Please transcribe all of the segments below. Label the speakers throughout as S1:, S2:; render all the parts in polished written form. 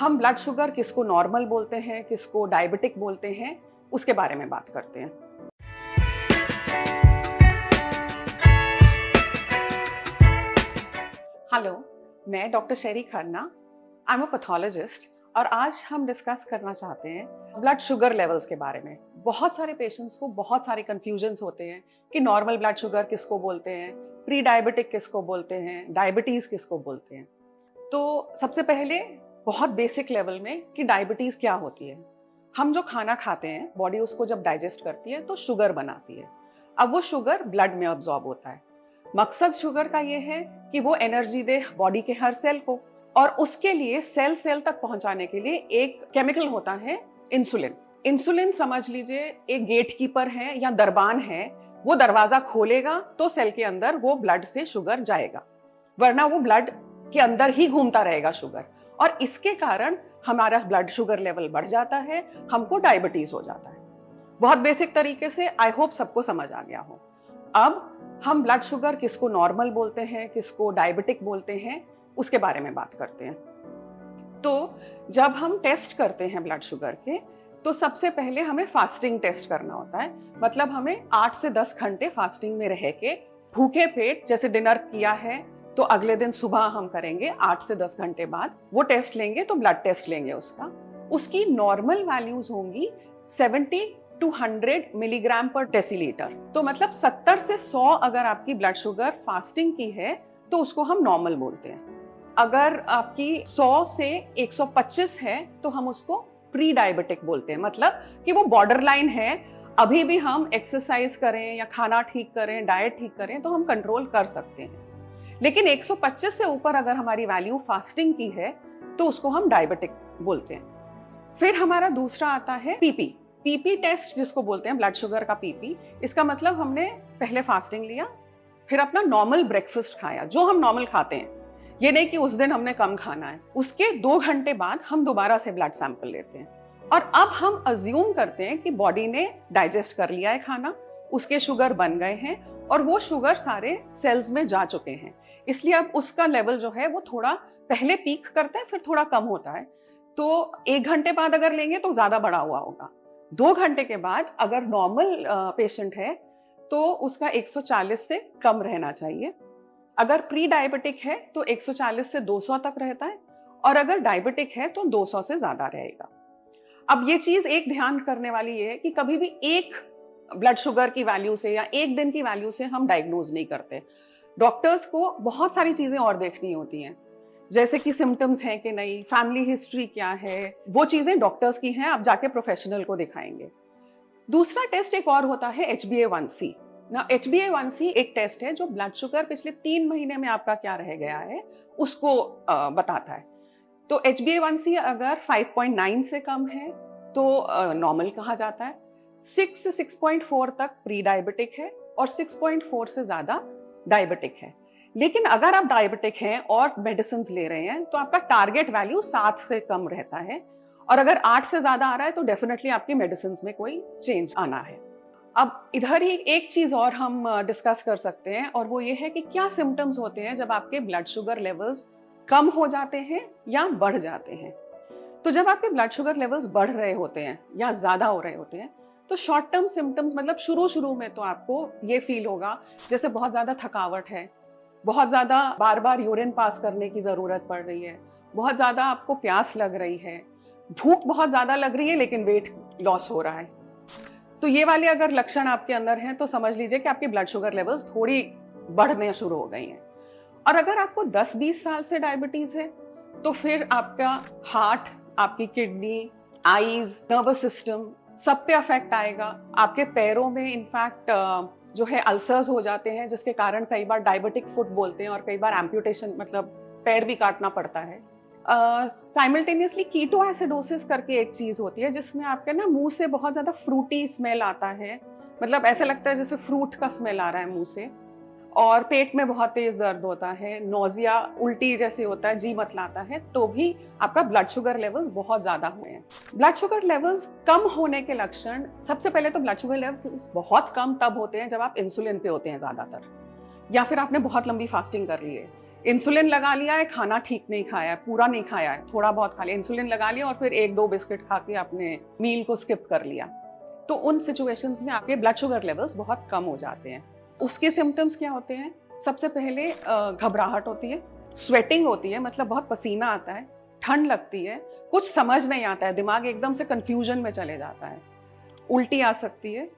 S1: हम blood sugar किसको normal बोलते हैं, किसको डायबिटिक बोलते हैं, उसके बारे में बात करते हैं। हेलो, मैं doctor Sheri Khanna, I am a pathologist और आज हम डिस्कस करना चाहते हैं ब्लड शुगर लेवल्स के बारे में। बहुत सारे पेशेंट्स को बहुत सारे कंफ्यूजन्स होते हैं कि नॉर्मल ब्लड शुगर किसको बोलते हैं, प्री डायबिटिक किसको बोलते हैं, डायबिटीज़ किसको बोलते हैं। तो सबसे पहले बहुत बेसिक लेवल में कि डायबिटीज़ क्या होती है। हम जो खाना खाते हैं, बॉडी उसको जब डाइजेस्ट करती है तो शुगर बनाती है। अब वो शुगर ब्लड में अब्जॉर्ब होता है। मकसद शुगर का ये है कि वो एनर्जी दे बॉडी के हर सेल को, और उसके लिए सेल सेल तक पहुंचाने के लिए एक केमिकल होता है इंसुलिन। इंसुलिन समझ लीजिए एक गेट कीपर है या दरबान है। वो दरवाजा खोलेगा तो सेल के अंदर वो ब्लड से शुगर जाएगा, वरना वो ब्लड के अंदर ही घूमता रहेगा शुगर, और इसके कारण हमारा ब्लड शुगर लेवल बढ़ जाता है, हमको डायबिटीज हो जाता है। बहुत बेसिक तरीके से आई होप सबको समझ आ गया हो। अब हम ब्लड शुगर किसको नॉर्मल बोलते हैं, किसको डायबिटिक बोलते हैं, उसके बारे में बात करते हैं। तो जब हम टेस्ट करते हैं ब्लड शुगर के, तो सबसे पहले हमें फास्टिंग टेस्ट करना होता है। मतलब हमें 8 से 10 घंटे फास्टिंग में रह के भूखे पेट, जैसे डिनर किया है तो अगले दिन सुबह हम करेंगे, 8 से 10 घंटे बाद वो टेस्ट लेंगे, तो ब्लड टेस्ट लेंगे उसकी नॉर्मल वैल्यूज होंगी 70 to 100 मिलीग्राम पर डेसीलीटर। तो मतलब 70 से 100 अगर आपकी ब्लड शुगर फास्टिंग की है तो उसको हम नॉर्मल बोलते हैं। अगर आपकी 100 से 125 है तो हम उसको प्री डायबिटिक बोलते हैं। मतलब कि वो बॉर्डर लाइन है, अभी भी हम एक्सरसाइज करें या खाना ठीक करें, डाइट ठीक करें तो हम कंट्रोल कर सकते हैं। लेकिन 125 से ऊपर अगर हमारी वैल्यू फास्टिंग की है तो उसको हम डायबिटिक बोलते हैं। फिर हमारा दूसरा आता है पीपी टेस्ट, जिसको बोलते हैं ब्लड शुगर का पीपी। इसका मतलब हमने पहले फास्टिंग लिया, फिर अपना नॉर्मल ब्रेकफास्ट खाया जो हम नॉर्मल खाते हैं, ये नहीं कि उस दिन हमने कम खाना है। उसके 2 घंटे बाद हम दोबारा से ब्लड सैंपल लेते हैं, और अब हम अज्यूम करते हैं कि बॉडी ने डाइजेस्ट कर लिया है खाना, उसके शुगर बन गए हैं और वो शुगर सारे सेल्स में जा चुके हैं। इसलिए अब उसका लेवल जो है वो थोड़ा पहले पीक करता है, फिर थोड़ा कम होता है। तो 1 घंटे बाद अगर लेंगे तो ज्यादा बढ़ा हुआ होगा। 2 घंटे के बाद अगर नॉर्मल पेशेंट है तो उसका 140 से कम रहना चाहिए। अगर प्री डायबिटिक है तो 140 से 200 तक रहता है, और अगर डायबिटिक है तो 200 से ज्यादा रहेगा। अब ये चीज एक ध्यान करने वाली है कि कभी भी एक ब्लड शुगर की वैल्यू से या एक दिन की वैल्यू से हम डायग्नोज नहीं करते। डॉक्टर्स को बहुत सारी चीजें और देखनी होती हैं, जैसे कि सिम्टम्स हैं कि नहीं, फैमिली हिस्ट्री क्या है, वो चीजें डॉक्टर्स की हैं, आप जाके प्रोफेशनल को दिखाएंगे। दूसरा टेस्ट एक और होता है HbA1c। ना HbA1c एक टेस्ट है जो ब्लड शुगर पिछले 3 महीने में आपका क्या रह गया है उसको बताता है। तो HbA1c अगर 5.9 से कम है तो नॉर्मल कहा जाता है, 6 से 6.4 तक प्री डायबिटिक है और 6.4 से ज्यादा डायबिटिक है। लेकिन अगर आप डायबिटिक हैं और मेडिसिन ले रहे हैं तो आपका टारगेट वैल्यू 7 से कम रहता है, और अगर 8 से ज्यादा आ रहा है तो डेफिनेटली आपकी मेडिसिन में कोई चेंज आना है। अब इधर ही एक चीज और हम डिस्कस कर सकते हैं, और वो ये है कि क्या सिम्टम्स होते हैं जब आपके ब्लड शुगर लेवल्स कम हो जाते हैं या बढ़ जाते हैं। तो जब आपके ब्लड शुगर लेवल्स बढ़ रहे होते हैं या ज्यादा हो रहे होते हैं तो शॉर्ट टर्म सिम्टम्स, मतलब शुरू में तो आपको ये फील होगा जैसे बहुत ज्यादा थकावट है, बहुत ज्यादा बार बार यूरिन पास करने की जरूरत पड़ रही है, बहुत ज्यादा आपको प्यास लग रही है, भूख बहुत ज्यादा लग रही है, लेकिन वेट लॉस हो रहा है। तो ये वाले अगर लक्षण आपके अंदर हैं तो समझ लीजिए कि आपकी ब्लड शुगर लेवल्स थोड़ी बढ़ने शुरू हो गई हैं। और अगर आपको 10-20 साल से डायबिटीज है तो फिर आपका हार्ट, आपकी किडनी, आईज, नर्वस सिस्टम सब पे अफेक्ट आएगा। आपके पैरों में इनफैक्ट जो है अल्सर्स हो जाते हैं, जिसके कारण कई बार डायबिटिक फुट बोलते हैं और कई बार एम्प्यूटेशन, मतलब पैर भी काटना पड़ता है। साइमल्टेनियसली कीटो एसिडोसिस करके एक चीज होती है जिसमें आपके ना मुंह से बहुत ज्यादा फ्रूटी स्मेल आता है, मतलब ऐसा लगता है जैसे फ्रूट का स्मेल आ रहा है मुंह से, और पेट में बहुत तेज दर्द होता है, नोजिया, उल्टी जैसे होता है, जी मतलाता है, तो भी आपका ब्लड शुगर लेवल्स बहुत ज्यादा हुए हैं। ब्लड शुगर लेवल्स कम होने के लक्षण, सबसे पहले तो ब्लड शुगर लेवल्स बहुत कम तब होते हैं जब आप इंसुलिन पे होते हैं ज्यादातर, या फिर आपने बहुत लंबी फास्टिंग कर ली है, इंसुलिन लगा लिया है, खाना ठीक नहीं खाया है, पूरा नहीं खाया है, थोड़ा बहुत खा लिया, इंसुलिन लगा लिया और फिर 1-2 बिस्किट खा के अपने मील को स्किप कर लिया, तो उन सिचुएशंस में आपके ब्लड शुगर लेवल्स बहुत कम हो जाते हैं। उसके सिम्टम्स क्या होते हैं? सबसे पहले घबराहट होती है, स्वेटिंग होती है, मतलब बहुत पसीना आता है, ठंड लगती है, कुछ समझ नहीं आता है, दिमाग एकदम से कंफ्यूजन में चले जाता है, उल्टी आ सकती है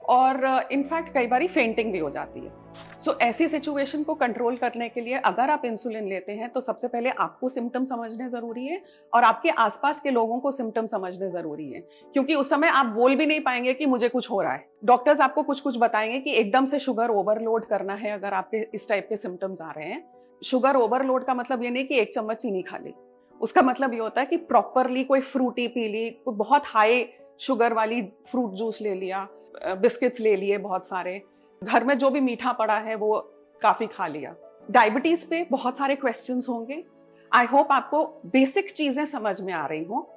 S1: और इनफैक्ट कई बार फेंटिंग भी हो जाती है। सो ऐसी सिचुएशन को कंट्रोल करने के लिए अगर आप इंसुलिन लेते हैं तो सबसे पहले आपको सिम्टम समझने ज़रूरी है और आपके आसपास के लोगों को सिम्टम समझने ज़रूरी है, क्योंकि उस समय आप बोल भी नहीं पाएंगे कि मुझे कुछ हो रहा है। डॉक्टर्स आपको कुछ कुछ बताएंगे कि एकदम से शुगर ओवरलोड करना है अगर आपके इस टाइप के सिम्टम्स आ रहे हैं। शुगर ओवरलोड का मतलब ये नहीं कि 1 चम्मच चीनी खा ली, उसका मतलब ये होता है कि प्रॉपरली कोई फ्रूटी पी ली, कोई बहुत हाई शुगर वाली फ्रूट जूस ले लिया, बिस्किट्स ले लिए बहुत सारे, घर में जो भी मीठा पड़ा है वो काफी खा लिया। डायबिटीज पे बहुत सारे क्वेश्चंस होंगे। आई होप आपको बेसिक चीजें समझ में आ रही हो।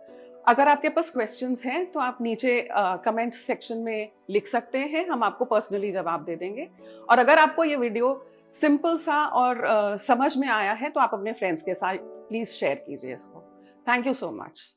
S1: अगर आपके पास क्वेश्चंस हैं तो आप नीचे कमेंट सेक्शन में लिख सकते हैं, हम आपको पर्सनली जवाब दे देंगे। और अगर आपको ये वीडियो सिंपल सा और समझ में आया है तो आप अपने फ्रेंड्स के साथ प्लीज शेयर कीजिए इसको। Thank you so much.